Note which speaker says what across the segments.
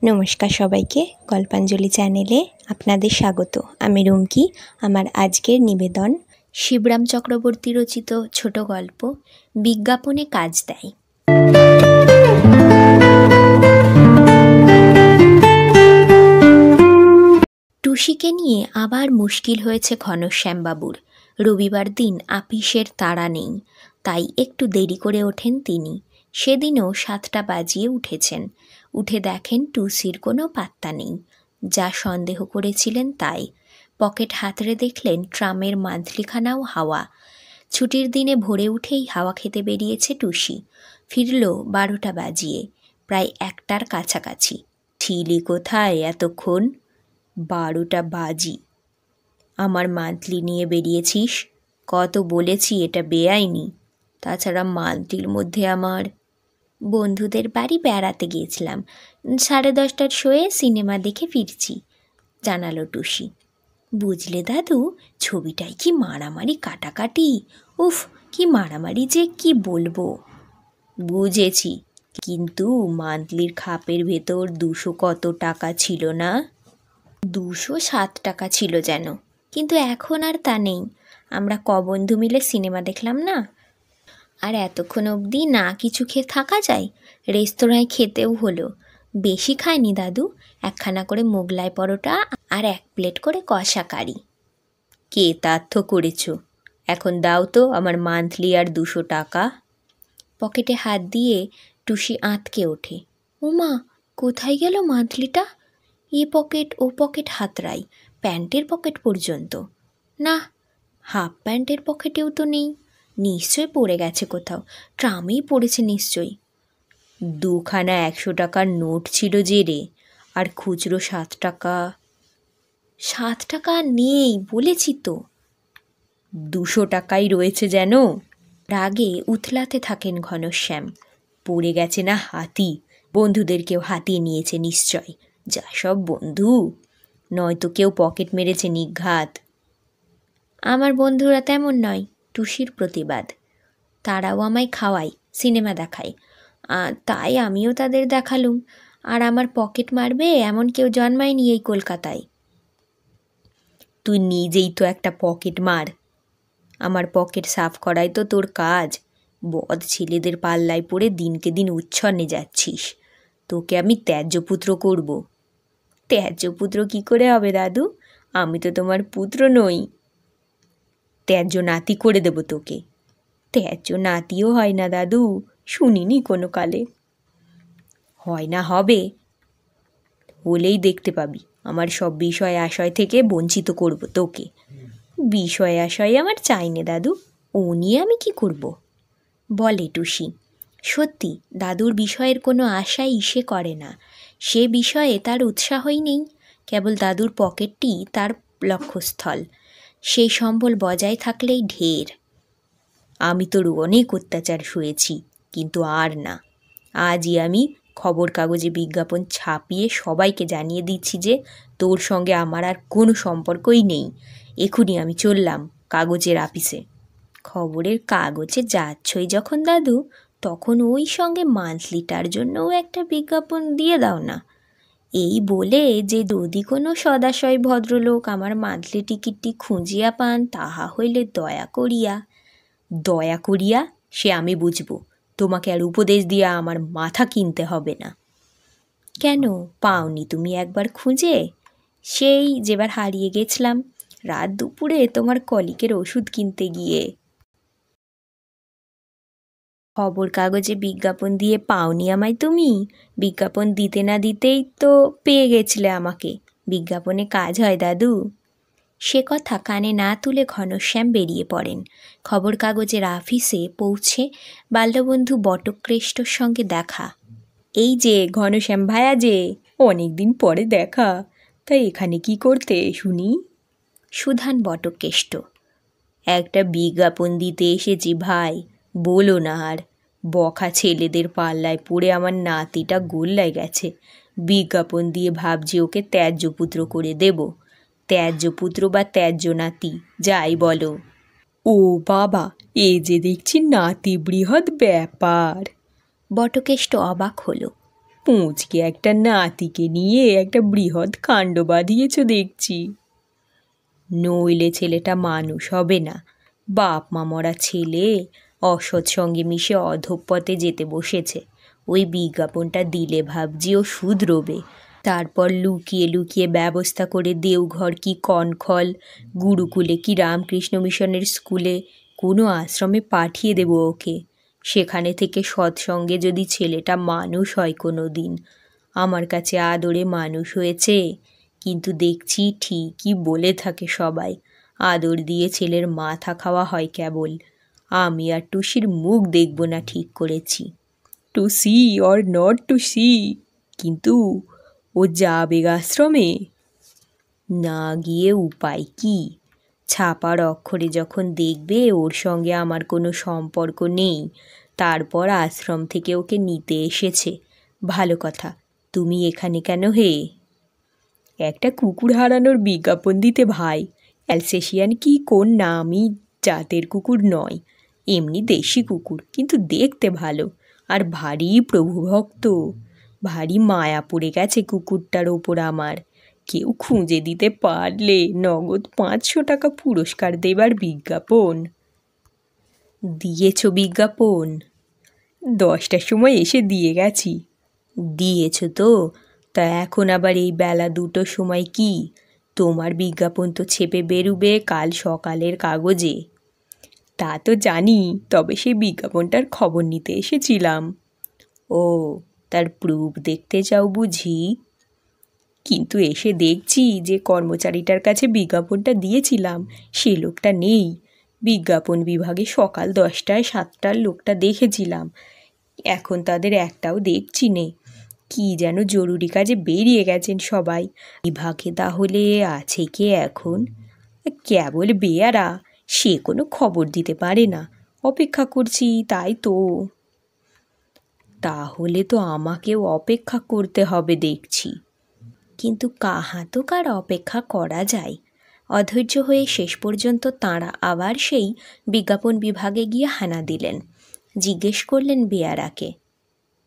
Speaker 1: নমস্কার সবাইকে, গল্পাঞ্জলি চ্যানেলে আপনাদের স্বাগত। আমি রুমকি। আমার আজকের নিবেদন শিবরাম চক্রবর্তী রচিত ছোট গল্প বিজ্ঞাপনে কাজ দেয়। টুসিকে নিয়ে আবার মুশকিল হয়েছে ঘনশ্যামবাবুর। রবিবার দিন আপিসের তাড়া নেই, তাই একটু দেরি করে ওঠেন তিনি। সেদিনও 7টা বাজিয়ে উঠেছেন। উঠে দেখেন টুসির কোনো পাত্তা নেই। যা সন্দেহ করেছিলেন তাই। পকেট হাতড়ে দেখলেন ট্রামের মান্থলিখানাও হাওয়া। ছুটির দিনে ভোরে উঠেই হাওয়া খেতে বেরিয়েছে টুসি। ফিরল 12টা বাজিয়ে, প্রায় 1টার কাছাকাছি। ছিলি কোথায় এতক্ষণ? 12টা বাজি। আমার মান্থলি নিয়ে বেরিয়েছিস? কত বলেছি এটা বেআইনি। তাছাড়া মান্থলির মধ্যে আমার বন্ধুদের বাড়ি বেড়াতে গিয়েছিলাম। 10:30টার শোয়ে সিনেমা দেখে ফিরছি, জানালো টুসি। বুঝলে দাদু, ছবিটাই কি মারামারি কাটাকাটি! উফ, কি মারামারি যে কি বলবো। বুঝেছি, কিন্তু মান্থলির খাপের ভেতর 200 কত টাকা ছিল না? 207 টাকা ছিল যেন, কিন্তু এখন আর তা নেই। আমরা বন্ধু মিলে সিনেমা দেখলাম না। আর এতক্ষণ অবধি না কিছু খেয়ে থাকা যায়? রেস্তোরাঁয় খেতেও হলো। বেশি খায়নি দাদু, 1খানা করে মোগলাই পরোটা আর 1 প্লেট করে কষা কারি। কে তার্থ করেছ? এখন দাও তো আমার মান্থলি আর 200 টাকা। পকেটে হাত দিয়ে টুসি আঁতকে ওঠে। ওমা, কোথায় গেল মান্থলিটা? এ পকেট ও পকেট হাতড়াই, প্যান্টের পকেট পর্যন্ত। না, হাফ প্যান্টের পকেটেও তো নেই। নিশ্চয় পড়ে গেছে কোথাও, ট্রামেই পড়েছে নিশ্চয়ই। 2খানা 100 টাকার নোট ছিল যে রে, আর খুচরো 7 টাকা। 7 টাকা নেই বলেছি তো। 200 টাকাই রয়েছে যেন। রাগে উথলাতে থাকেন ঘনশ্যাম। পড়ে গেছে না হাতি, বন্ধুদের কেউ হাতিয়ে নিয়েছে নিশ্চয়। যা সব বন্ধু, নয়তো কেউ পকেট মেরেছে নিঘাত। আমার বন্ধুরা তেমন নয়, টুসির প্রতিবাদ। তারাও আমায় খাওয়ায়, সিনেমা দেখায়, তাই আমিও তাদের দেখালুম। আর আমার পকেট মারবে এমন কেউ জন্মায়নি এই কলকাতায়। তুই নিজেই তো একটা পকেট মার। আমার পকেট সাফ করাই তো তোর কাজ। বদ ছেলেদের পাল্লায় পড়ে দিনকে দিন উচ্ছন্নে যাচ্ছিস। তোকে আমি ত্যায্যপুত্র করব। ত্যায্যপুত্র কি করে হবে দাদু? আমি তো তোমার পুত্র নই। ত্যায্য নাতি করে দেব তোকে। ত্যায্য নাতিও হয় না দাদু, শুনিনি কোনো কালে। হয় না, হবে। হলেই দেখতে পাবি। আমার সব বিষয় আশয় থেকে বঞ্চিত করব তোকে। বিষয় আশয় আমার চাই নে দাদু, ও নিয়ে আমি কি করব? বলে টুসি। সত্যি, দাদুর বিষয়ের কোনো আশাই সে করে না। সে বিষয়ে তার উৎসাহই নেই। কেবল দাদুর পকেটটি তার লক্ষ্যস্থল। সেই সম্বল বজায় থাকলেই ঢের। আমি তোর অনেক অত্যাচার সয়েছি, কিন্তু আর না। আজই আমি খবর কাগজে বিজ্ঞাপন ছাপিয়ে সবাইকে জানিয়ে দিচ্ছি যে তোর সঙ্গে আমার আর কোনো সম্পর্কই নেই। এখনই আমি চললাম কাগজের আপিসে। খবরের কাগজে যাচ্ছই যখন দাদু, তখন ওই সঙ্গে মান্থলিটার জন্যও একটা বিজ্ঞাপন দিয়ে দাও না। এই বলে যে যদি কোনো সদাশয় ভদ্রলোক আমার মান্থলি টিকিটটি খুঁজিয়া পান, তাহা হইলে দয়া করিয়া। দয়া করিয়া সে আমি বুঝব। তোমাকে আর উপদেশ দিয়া আমার মাথা কিনতে হবে না। কেন, পাওনি তুমি একবার খুঁজে? সেই যেবার হারিয়ে গেছিলাম রাত দুপুরে তোমার কলিকের ওষুধ কিনতে গিয়ে। খবর কাগজে বিজ্ঞাপন দিয়ে পাওনি আমায় তুমি? বিজ্ঞাপন দিতে না দিতেই তো পেয়ে গেছিলে আমাকে। বিজ্ঞাপনে কাজ হয় দাদু। সে কথা কানে না তুলে ঘনশ্যাম বেরিয়ে পড়েন। খবর কাগজের আফিসে পৌঁছে বাল্যবন্ধু বটক্রেষ্টর সঙ্গে দেখা। এই যে ঘনশ্যাম ভায়া, যে অনেক দিন পরে দেখা, তাই এখানে কি করতে শুনি? সুধান বটকেষ্ট। একটা বিজ্ঞাপন দিতে এসেছি ভাই, বলো না আর। বকা ছেলেদের পাল্লায় পড়ে আমার নাতিটা গোল্লায় গেছে। বিজ্ঞাপন দিয়ে ভাবছি ওকে ত্যায্যপুত্র করে দেব। ত্যায্যপুত্র বা ত্যায্য নাতি, যাই বলো। ও বাবা, এ যে দেখছি নাতি বৃহৎ ব্যাপার। বটকেষ্ট অবাক হলো।
Speaker 2: পুঁচকে একটা নাতিকে নিয়ে একটা বৃহৎ কাণ্ড বাঁধিয়েছ দেখছি। নইলে ছেলেটা মানুষ হবে না। বাপ মা মরা ছেলে অসৎ সঙ্গে মিশে অধঃপথে যেতে বসেছে। ওই বিজ্ঞাপনটা দিলে ভাবছি ও শুধরোবে। তারপর লুকিয়ে লুকিয়ে ব্যবস্থা করে দেওঘর কি কনখল, গুরুকুলে কি রামকৃষ্ণ মিশনের স্কুলে কোনো আশ্রমে পাঠিয়ে দেব ওকে। সেখানে থেকে সৎসঙ্গে যদি ছেলেটা মানুষ হয় কোনো দিন। আমার কাছে আদরে মানুষ হয়েছে, কিন্তু দেখছি ঠিকই বলে থাকে সবাই, আদর দিয়ে ছেলের মাথা খাওয়া হয় কেবল। আমি আর টুসির মুখ দেখব না ঠিক করেছি। To see or not to see. কিন্তু ও যাবে আশ্রমে? না গিয়ে উপায় কি? ছাপার অক্ষরে যখন দেখবে ওর সঙ্গে আমার কোনো সম্পর্ক নেই, তারপর আশ্রম থেকে ওকে নিতে এসেছে। ভালো কথা। তুমি এখানে কেন হে? একটা কুকুর হারানোর বিজ্ঞাপন দিতে ভাই। অ্যালসেশিয়ান কি কোন নামই জাতের কুকুর নয়, এমনি দেশি কুকুর, কিন্তু দেখতে ভালো আর ভারী প্রভুভক্ত। ভারী মায়া পড়ে গেছে কুকুরটার ওপর আমার। কেউ খুঁজে দিতে পারলে নগদ 500 টাকা পুরস্কার দেবার বিজ্ঞাপন। দিয়েছ বিজ্ঞাপন? 10টার সময় এসে দিয়ে গেছি। দিয়েছ তো? তা এখন আবার এই বেলা 2টোর সময় কি? তোমার বিজ্ঞাপন তো ছেপে বেরুবে কাল সকালের কাগজে। তা তো জানি, তবে সেই বিজ্ঞাপনটার খবর নিতে এসেছিলাম। ও, তার প্রুফ দেখতে চাও বুঝি? কিন্তু এসে দেখছি যে কর্মচারীটার কাছে বিজ্ঞাপনটা দিয়েছিলাম সে লোকটা নেই। বিজ্ঞাপন বিভাগে সকাল 10টায় 7টার লোকটা দেখেছিলাম, এখন তাদের একটাও দেখছি নে। কি যেন জরুরি কাজে বেরিয়ে গেছেন সবাই। বিভাগে তাহলে আছে কে এখন? কেবল বেয়ারা, সে কোনো খবর দিতে পারে না। অপেক্ষা করছি তাই তো। তাহলে তো আমাকেও অপেক্ষা করতে হবে দেখছি।
Speaker 1: কিন্তু কাহা তো কার অপেক্ষা করা যায়। অধৈর্য হয়ে শেষ পর্যন্ত তাঁরা আবার সেই বিজ্ঞাপন বিভাগে গিয়ে হানা দিলেন। জিজ্ঞেস করলেন বেয়ারাকে,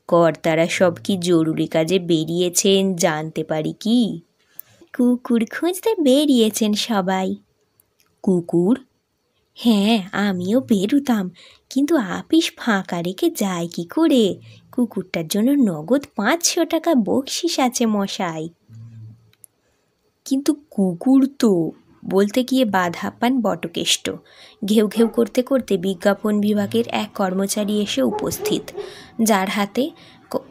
Speaker 2: কর্তারা সব কি জরুরি কাজে বেরিয়েছেন জানতে পারি কি?
Speaker 1: কুকুর খুঁজতে বেরিয়েছেন সবাই।
Speaker 2: কুকুর?
Speaker 1: হ্যাঁ, আমিও বেরুতাম, কিন্তু আপিস ফাঁকা রেখে যায় কি করে? কুকুরটার জন্য নগদ 500 টাকা বকশিস আছে মশাই।
Speaker 2: কিন্তু কুকুর তো।
Speaker 1: বলতে গিয়ে বাধা পান বটকেষ্ট। ঘেউ ঘেউ করতে করতে বিজ্ঞাপন বিভাগের এক কর্মচারী এসে উপস্থিত, যার হাতে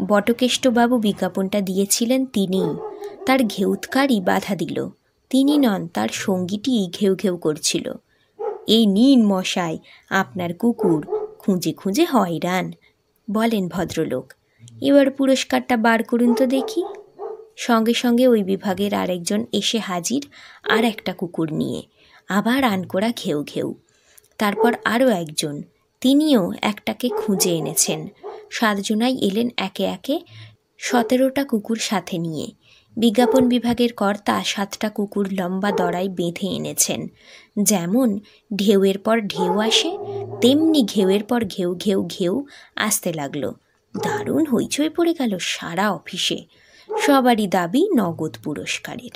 Speaker 1: বটকেষ্টবাবু বিজ্ঞাপনটা দিয়েছিলেন তিনিই। তার ঘেউৎকারই বাধা দিল। তিনি নন, তার সঙ্গীটি ঘেউ ঘেউ করছিল। এই নিন মশাই আপনার কুকুর, খুঁজে খুঁজে হয়রান, বলেন ভদ্রলোক। এবার পুরস্কারটা বার করুন তো দেখি। সঙ্গে সঙ্গে ওই বিভাগের আরেকজন এসে হাজির আর একটা কুকুর নিয়ে, আবার আনকোড়া ঘেউ ঘেউ। তারপর আরও একজন, তিনিও একটাকে খুঁজে এনেছেন। 7 জনাই এলেন একে একে 17টা কুকুর সাথে নিয়ে। বিজ্ঞাপন বিভাগের কর্তা 7টা কুকুর লম্বা দড়ায় বেঁধে এনেছেন। যেমন ঢেউয়ের পর ঢেউ আসে, তেমনি ঘেউয়ের পর ঘেউ ঘেউ ঘেউ আসতে লাগলো। দারুণ হইচই পড়ে গেল সারা অফিসে। সবারই দাবি নগদ পুরস্কারের।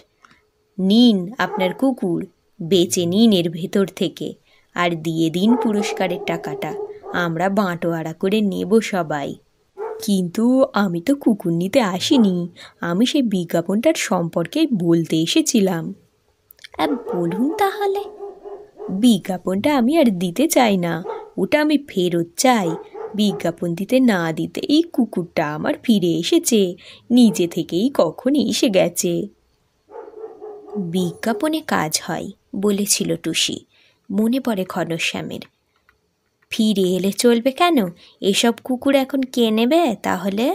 Speaker 2: নিন আপনার কুকুর, বেচে নিন এর ভেতর থেকে, আর দিয়ে দিন পুরস্কারের টাকাটা, আমরা বাঁটোয়ারা করে নেব সবাই। কিন্তু আমি তো কুকুর নিতে আসিনি, আমি সেই বিজ্ঞাপনটার সম্পর্কেই বলতে এসেছিলাম।
Speaker 1: বলুন তাহলে।
Speaker 2: বিজ্ঞাপনটা আমি আর দিতে চাই না, ওটা আমি ফেরত চাই। বিজ্ঞাপন দিতে না দিতে এই কুকুরটা আমার ফিরে এসেছে, নিজে থেকেই কখন এসে গেছে।
Speaker 1: বিজ্ঞাপনে কাজ হয় বলেছিল টুসি, মনে পড়ে ঘনশ্যামের। ফিরে এলে চলবে কেন? এসব কুকুর এখন কে নেবে তাহলে?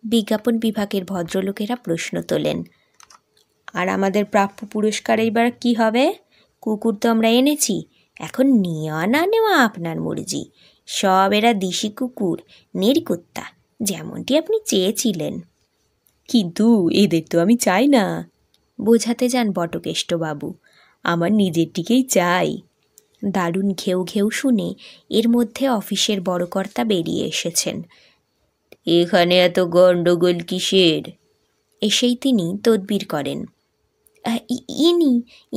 Speaker 1: বিজ্ঞাপন বিভাগের ভদ্রলোকেরা প্রশ্ন তোলেন।
Speaker 2: আর আমাদের প্রাপ্য পুরস্কার এইবার কি হবে?
Speaker 1: কুকুর তো আমরা এনেছি, এখন নেওয়া না নেওয়া আপনার মর্জি। সব এরা দেশি কুকুর, নেড়িকুত্তা, যেমনটি আপনি চেয়েছিলেন।
Speaker 2: কিন্তু এদের তো আমি চাই না,
Speaker 1: বোঝাতে যান বটকেষ্টবাবু।
Speaker 2: আমার নিজেরটিকেই চাই।
Speaker 1: দারুণ ঘেউ ঘেউ শুনে এর মধ্যে অফিসের বড় কর্তা বেরিয়ে এসেছেন।
Speaker 2: এখানে এত গণ্ডগোল কিসের?
Speaker 1: এসেই তিনি তদবির করেন। ইনি,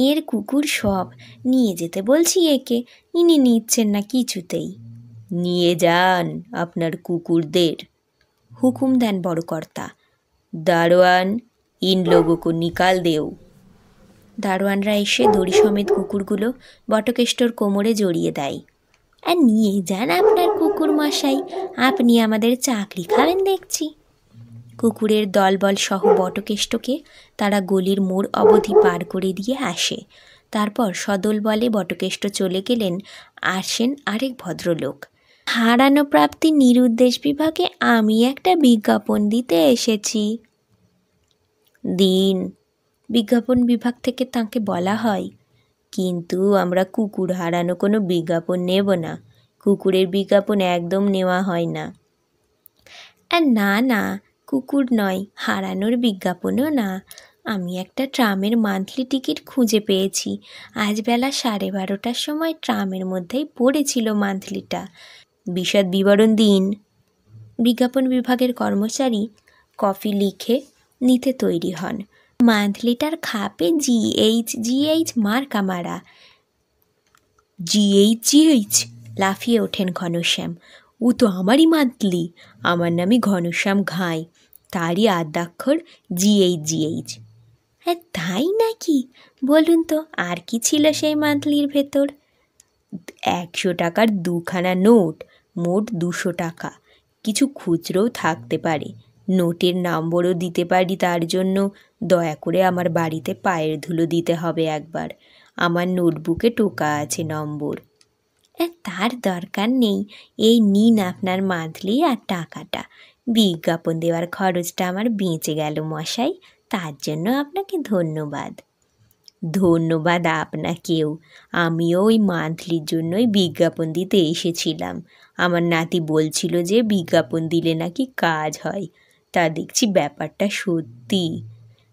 Speaker 1: এর কুকুর সব নিয়ে যেতে বলছি একে, ইনি নিচ্ছেন না কিছুতেই।
Speaker 2: নিয়ে যান আপনার কুকুরদের,
Speaker 1: হুকুম দেন বড় কর্তা।
Speaker 2: দারোয়ান, ইন লোগো কো নিকাল দেও।
Speaker 1: দারোয়ানরা এসে দড়ি সমেত কুকুরগুলো বটকেষ্টর কোমরে জড়িয়ে দেয়। আর নিয়ে যান আপনার কুকুর মশাই, আপনি আমাদের চাকরি খাবেন দেখছি। কুকুরের দলবল সহ বটকেষ্টকে তারা গলির মোড় অবধি পার করে দিয়ে আসে। তারপর সদল বলে বটকেষ্ট চলে গেলেন। আসেন আরেক ভদ্রলোক। হারানো প্রাপ্তি নিরুদ্দেশ বিভাগে আমি একটা বিজ্ঞাপন দিতে এসেছি।
Speaker 2: দিন।
Speaker 1: বিজ্ঞাপন বিভাগ থেকে তাকে বলা হয়।
Speaker 2: কিন্তু আমরা কুকুর হারানো কোনো বিজ্ঞাপন নেব না, কুকুরের বিজ্ঞাপন একদম নেওয়া হয় না।
Speaker 1: না না, কুকুর নয়, হারানোর বিজ্ঞাপনও না। আমি একটা ট্রামের মান্থলি টিকিট খুঁজে পেয়েছি। আজ বেলা 12:30টার সময় ট্রামের মধ্যেই পড়েছিল মান্থলিটা।
Speaker 2: বিশদ বিবরণ দিন।
Speaker 1: বিজ্ঞাপন বিভাগের কর্মচারী কফি লিখে নিতে তৈরি হন। মান্থলিটার খাপে জিএইচ মার্কা মারা।
Speaker 2: জিএইচ?
Speaker 1: লাফিয়ে ওঠেন ঘনশ্যাম।
Speaker 2: ও তো আমারই মান্থলি, আমার নামই ঘনশ্যাম ঘাই, তারই আদ্যাক্ষর জিএইচ।
Speaker 1: হ্যাঁ তাই নাকি? বলুন তো আর কি ছিল সেই মান্থলির ভেতর?
Speaker 2: 100 টাকার 2খানা নোট, মোট 200 টাকা। কিছু খুচরোও থাকতে পারে, নোটের নম্বরও দিতে পারি। তার জন্য দয়া করে আমার বাড়িতে পায়ের ধুলো দিতে হবে একবার। আমার নোটবুকে টোকা আছে নম্বর।
Speaker 1: তার দরকার নেই, এই নিন আপনার মান্থলি আর টাকাটা। বিজ্ঞাপন দেওয়ার খরচটা আমার বেঁচে গেল মশাই, তার জন্য আপনাকে ধন্যবাদ।
Speaker 2: ধন্যবাদ আপনাকেও। আমিও ওই মান্থলির জন্যই বিজ্ঞাপন দিতে এসেছিলাম। আমার নাতি বলছিল যে বিজ্ঞাপন দিলে নাকি কাজ হয়, তা দেখছি ব্যাপারটা সত্যি।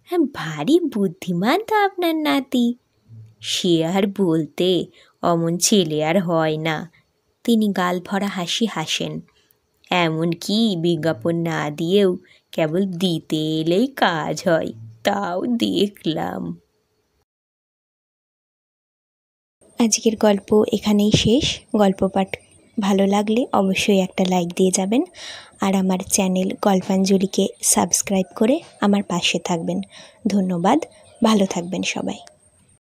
Speaker 1: হ্যাঁ, ভারী বুদ্ধিমান তো আপনার নাতি।
Speaker 2: সে আর বলতে, অমন ছেলে আর হয় না।
Speaker 1: তিনি গাল ভরা হাসি হাসেন।
Speaker 2: এমনকি বিজ্ঞাপন না দিয়েও কেবল দিতে এলেই কাজ হয়, তাও দেখলাম।
Speaker 1: আজকের গল্প এখানেই শেষ। গল্প পাঠ ভালো লাগলে অবশ্যই একটা লাইক দিয়ে যাবেন, আর আমার চ্যানেল গল্পাঞ্জলিকে সাবস্ক্রাইব করে আমার পাশে থাকবেন। ধন্যবাদ, ভালো থাকবেন সবাই।